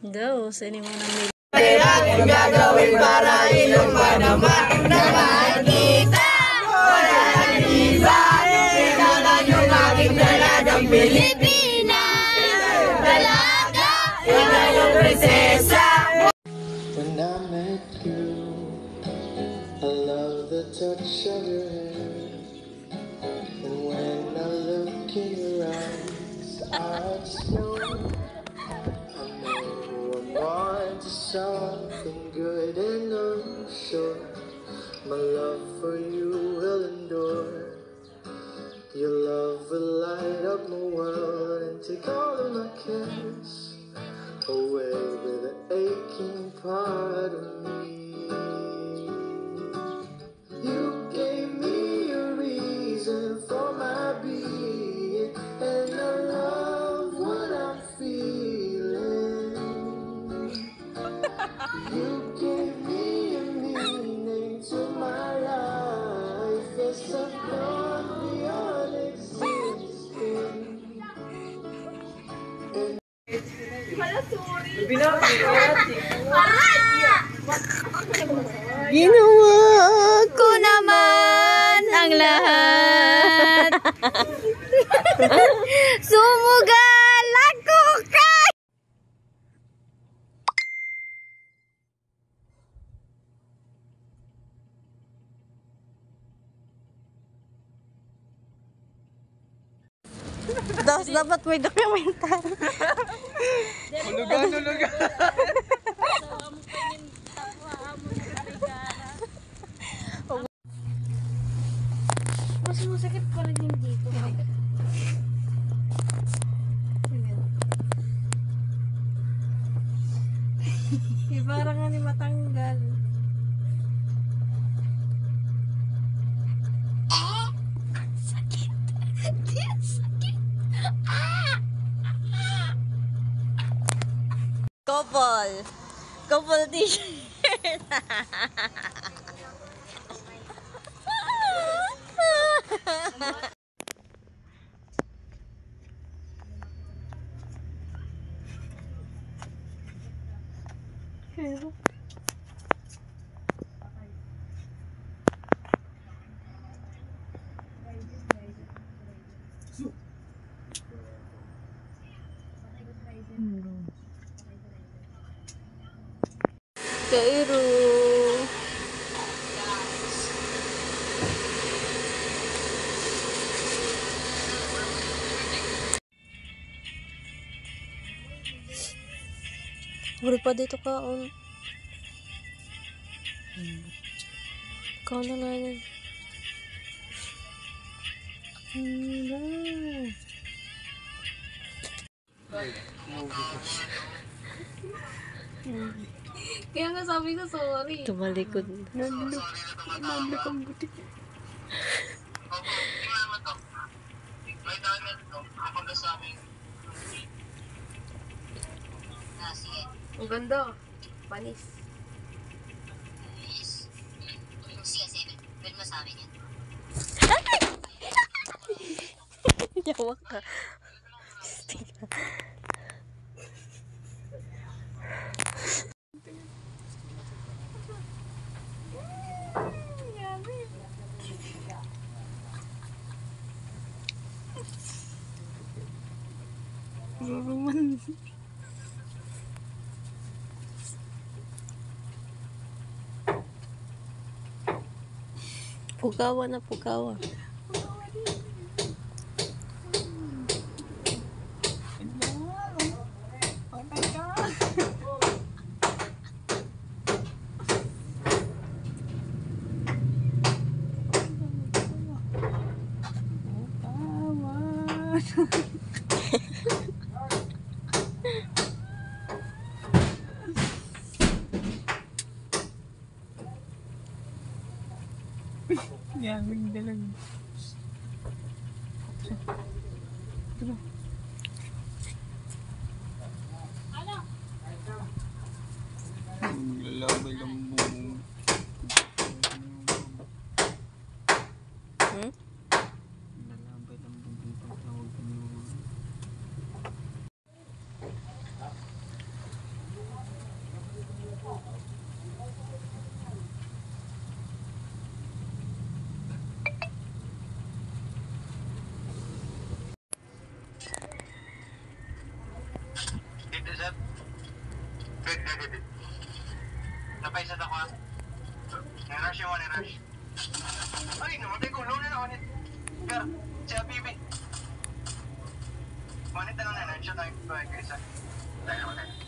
Go, sino mo nang Ang gagawin para inuman naman kita. Wala nang iba. Ikaw lang yung aking dalagang Pilipina. Dalaga, ikaw yung prinsesa. When I met you, I love the touch of your hair. And when I look in your eyes, I just know I'm on to something good and I'm sure my love for you will endure. Your love will light up my world and take all of my cares away with an aching part of me. You gave me a reason for my being, and I love what I'm feeling. You gave me a meaning to my life, yes, I've gone beyond existing. Ginawa ko naman ang lahat. Sumugal ako ka. Dapat may dokumentar. Hulugan. Mas masakit pa rin yung dito. Parang nga ni matanggal. Sakit. Sakit. Couple t-shirt. Cairo. Huli pa dito kaon. Kaon na nga yan. Kaya nga sabi ko sorry. Tumalikod. Nandun ang buti. Ang ganda. Panis. Sige. Pwede mo sa amin yan. Yawa ka. Pugawa na pugawa. Yaming dalag. Lalabay lang buong. Lalabay lang buong pagtawag mo. Napaisat ako ha. Nirush yung nirush. Ay, namatay ko. Low na na ulit. Gar, si Habibi. Ulit na lang na. Shot tayo. Kaysa. Tayo namatay.